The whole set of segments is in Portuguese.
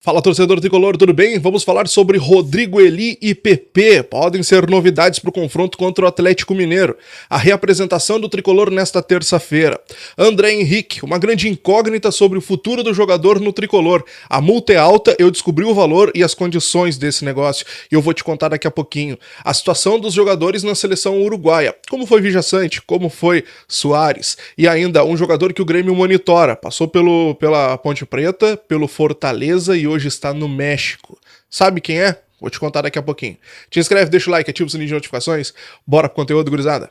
Fala, torcedor tricolor, tudo bem? Vamos falar sobre Rodrigo Eli e PP. Podem ser novidades para o confronto contra o Atlético Mineiro. A reapresentação do tricolor nesta terça-feira. André Henrique, uma grande incógnita sobre o futuro do jogador no tricolor. A multa é alta, eu descobri o valor e as condições desse negócio e eu vou te contar daqui a pouquinho. A situação dos jogadores na seleção uruguaia. Como foi Vijaçante, como foi Soares e ainda um jogador que o Grêmio monitora. Passou pela Ponte Preta, pelo Fortaleza e hoje está no México. Sabe quem é? Vou te contar daqui a pouquinho. Te inscreve, deixa o like, ativa o sininho de notificações. Bora pro conteúdo, gurizada.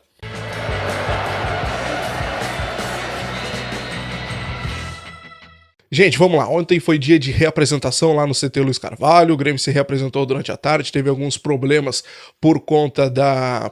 Gente, vamos lá. Ontem foi dia de reapresentação lá no CT Luiz Carvalho. O Grêmio se reapresentou durante a tarde, teve alguns problemas por conta da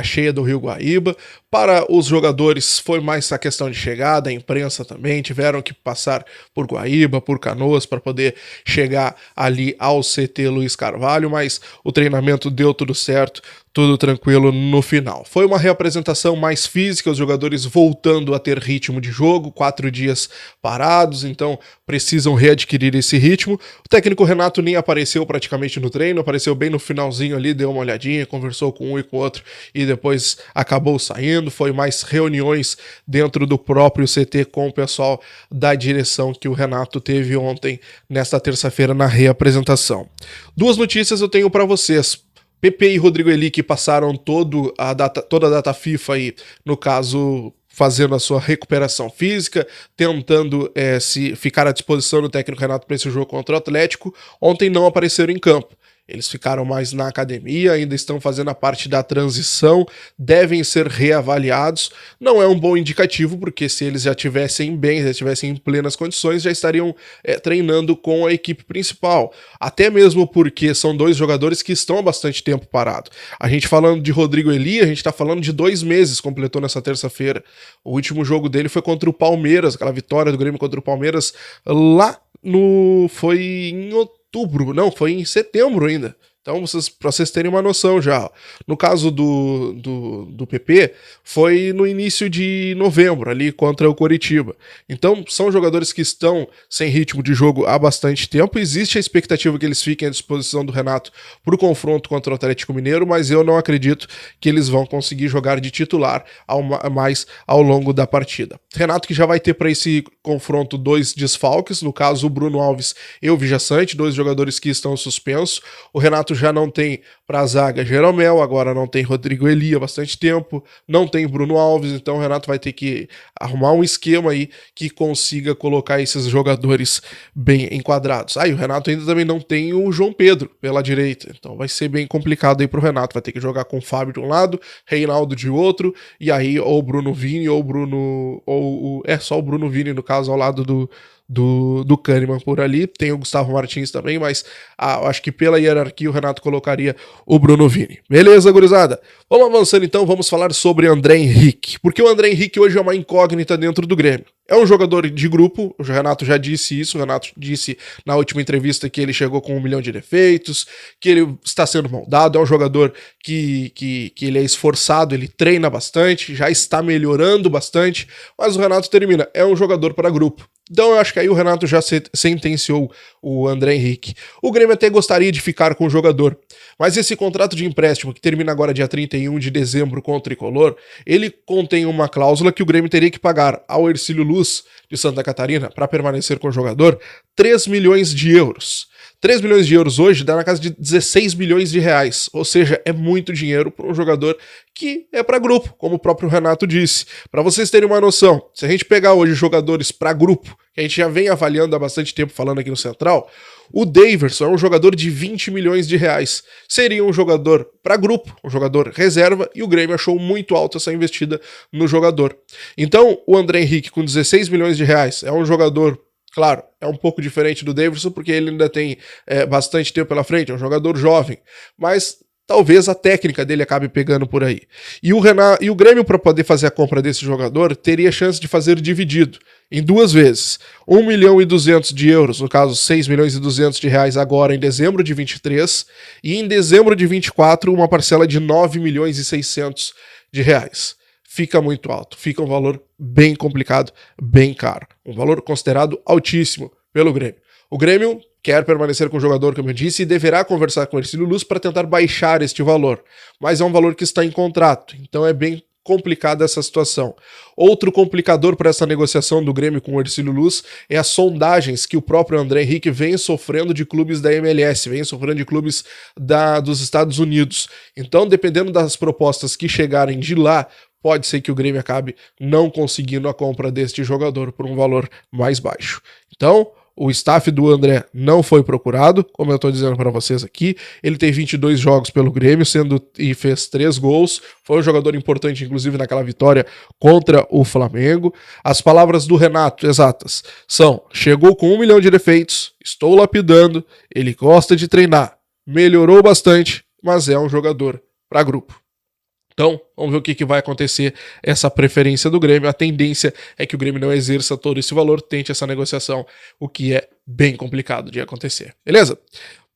cheia do Rio Guaíba. Para os jogadores foi mais a questão de chegada, a imprensa também tiveram que passar por Guaíba, por Canoas para poder chegar ali ao CT Luiz Carvalho, mas o treinamento deu tudo certo. Tudo tranquilo no final. Foi uma reapresentação mais física, os jogadores voltando a ter ritmo de jogo, 4 dias parados, então precisam readquirir esse ritmo. O técnico Renato nem apareceu praticamente no treino, apareceu bem no finalzinho ali, deu uma olhadinha, conversou com um e com o outro e depois acabou saindo. Foi mais reuniões dentro do próprio CT com o pessoal da direção que o Renato teve ontem, nesta terça-feira, na reapresentação. Duas notícias eu tenho para vocês. PP e Rodrigo Eli, que passaram toda a data FIFA aí, no caso, fazendo a sua recuperação física, tentando se ficar à disposição do técnico Renato para esse jogo contra o Atlético, ontem não apareceram em campo. Eles ficaram mais na academia, ainda estão fazendo a parte da transição, devem ser reavaliados. Não é um bom indicativo, porque se eles já estivessem bem, já estivessem em plenas condições, já estariam treinando com a equipe principal. Até mesmo porque são dois jogadores que estão há bastante tempo parados. A gente falando de Rodrigo Eli, a gente está falando de 2 meses, completou nessa terça-feira. O último jogo dele foi contra o Palmeiras, aquela vitória do Grêmio contra o Palmeiras lá foi em outubro, não, foi em setembro ainda. Então, para vocês terem uma noção já. No caso do PP, foi no início de novembro, ali contra o Coritiba. Então, são jogadores que estão sem ritmo de jogo há bastante tempo. Existe a expectativa que eles fiquem à disposição do Renato para o confronto contra o Atlético Mineiro, mas eu não acredito que eles vão conseguir jogar de titular mais ao longo da partida. Renato que já vai ter para esse confronto 2 desfalques, no caso o Bruno Alves e o Vijaçante, 2 jogadores que estão suspensos. O Renato já não tem para a zaga Jeromel, agora não tem Rodrigo Eli há bastante tempo, não tem Bruno Alves, então o Renato vai ter que arrumar um esquema aí que consiga colocar esses jogadores bem enquadrados. Aí o Renato ainda também não tem o João Pedro pela direita, então vai ser bem complicado aí pro Renato, vai ter que jogar com o Fábio de um lado, Reinaldo de outro, e aí ou o Bruno Vini ou só o Bruno Vini no caso ao lado do Kahneman por ali, tem o Gustavo Martins também, mas acho que pela hierarquia o Renato colocaria o Bruno Vini. Beleza, gurizada? Vamos avançando então, vamos falar sobre André Henrique, porque o André Henrique hoje é uma incógnita dentro do Grêmio. É um jogador de grupo, o Renato já disse isso, o Renato disse na última entrevista que ele chegou com 1 milhão de defeitos, que ele está sendo moldado, é um jogador que ele é esforçado, ele treina bastante, já está melhorando bastante, mas o Renato termina, é um jogador para grupo. Então eu acho que aí o Renato já sentenciou o André Henrique. O Grêmio até gostaria de ficar com o jogador, mas esse contrato de empréstimo, que termina agora dia 31 de dezembro com o Tricolor, ele contém uma cláusula que o Grêmio teria que pagar ao Hercílio Luz de Santa Catarina, para permanecer com o jogador, 3 milhões de euros. 3 milhões de euros hoje dá na casa de 16 milhões de reais, ou seja, é muito dinheiro para um jogador que é para grupo, como o próprio Renato disse. Para vocês terem uma noção, se a gente pegar hoje jogadores para grupo, que a gente já vem avaliando há bastante tempo falando aqui no Central, o Daverson é um jogador de 20 milhões de reais. Seria um jogador para grupo, um jogador reserva, e o Grêmio achou muito alta essa investida no jogador. Então, o André Henrique, com 16 milhões de reais, é um jogador. Claro, é um pouco diferente do Daverson, porque ele ainda tem bastante tempo pela frente, é um jogador jovem, mas talvez a técnica dele acabe pegando por aí. E o Grêmio, para poder fazer a compra desse jogador, teria chance de fazer dividido em 2 vezes. 1 milhão e 200 de euros, no caso 6 milhões e 200 de reais agora em dezembro de 23, e em dezembro de 24 uma parcela de 9 milhões e 600 de reais. Fica muito alto, fica um valor bem complicado, bem caro. Um valor considerado altíssimo pelo Grêmio. O Grêmio quer permanecer com o jogador, como eu disse, e deverá conversar com o Hercílio Luz para tentar baixar este valor. Mas é um valor que está em contrato, então é bem complicada essa situação. Outro complicador para essa negociação do Grêmio com o Hercílio Luz é as sondagens que o próprio André Henrique vem sofrendo de clubes da MLS, vem sofrendo de clubes dos Estados Unidos. Então, dependendo das propostas que chegarem de lá, pode ser que o Grêmio acabe não conseguindo a compra deste jogador por um valor mais baixo. Então, o staff do André não foi procurado, como eu estou dizendo para vocês aqui. Ele tem 22 jogos pelo Grêmio, e fez 3 gols. Foi um jogador importante, inclusive, naquela vitória contra o Flamengo. As palavras do Renato, exatas, são: chegou com 1 milhão de defeitos, estou lapidando, ele gosta de treinar, melhorou bastante, mas é um jogador para grupo. Então, vamos ver o que vai acontecer essa preferência do Grêmio. A tendência é que o Grêmio não exerça todo esse valor, tente essa negociação, o que é bem complicado de acontecer. Beleza?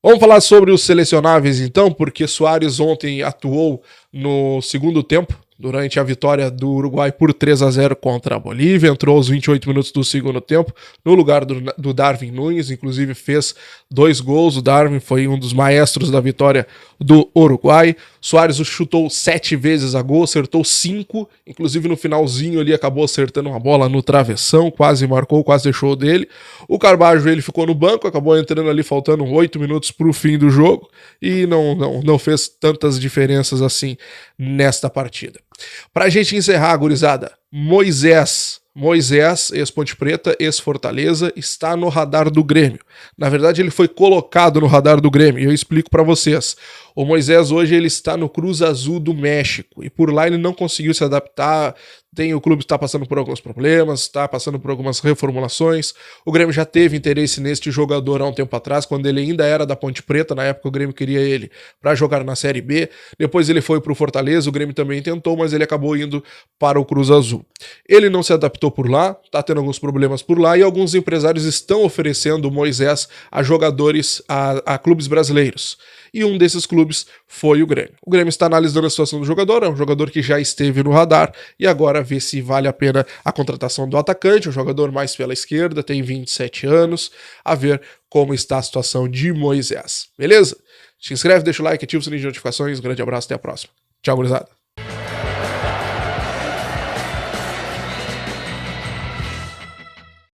Vamos falar sobre os selecionáveis então, porque Soares ontem atuou no segundo tempo, durante a vitória do Uruguai por 3-0 contra a Bolívia, entrou aos 28 minutos do segundo tempo, no lugar do Darwin Núñez, inclusive fez 2 gols, o Darwin foi um dos maestros da vitória do Uruguai. Soares chutou 7 vezes a gol, acertou 5, inclusive no finalzinho ele acabou acertando uma bola no travessão, quase marcou, quase deixou dele. O Carbajo ele ficou no banco, acabou entrando ali faltando 8 minutos para o fim do jogo e não fez tantas diferenças assim nesta partida. Pra gente encerrar, gurizada, Moisés, ex-Ponte Preta, ex-Fortaleza, está no radar do Grêmio. Na verdade, ele foi colocado no radar do Grêmio, e eu explico pra vocês. O Moisés hoje ele está no Cruz Azul do México, e por lá ele não conseguiu se adaptar. O clube está passando por alguns problemas, está passando por algumas reformulações. O Grêmio já teve interesse neste jogador há um tempo atrás, quando ele ainda era da Ponte Preta. Na época o Grêmio queria ele para jogar na Série B. Depois ele foi para o Fortaleza, o Grêmio também tentou, mas ele acabou indo para o Cruz Azul. Ele não se adaptou por lá, está tendo alguns problemas por lá, e alguns empresários estão oferecendo o Moisés a jogadores, a clubes brasileiros. E um desses clubes foi o Grêmio. O Grêmio está analisando a situação do jogador, é um jogador que já esteve no radar, e agora vê se vale a pena a contratação do atacante, um jogador mais pela esquerda, tem 27 anos, a ver como está a situação de Moisés. Beleza? Se inscreve, deixa o like, ativa o sininho de notificações, grande abraço, até a próxima. Tchau, gurizada.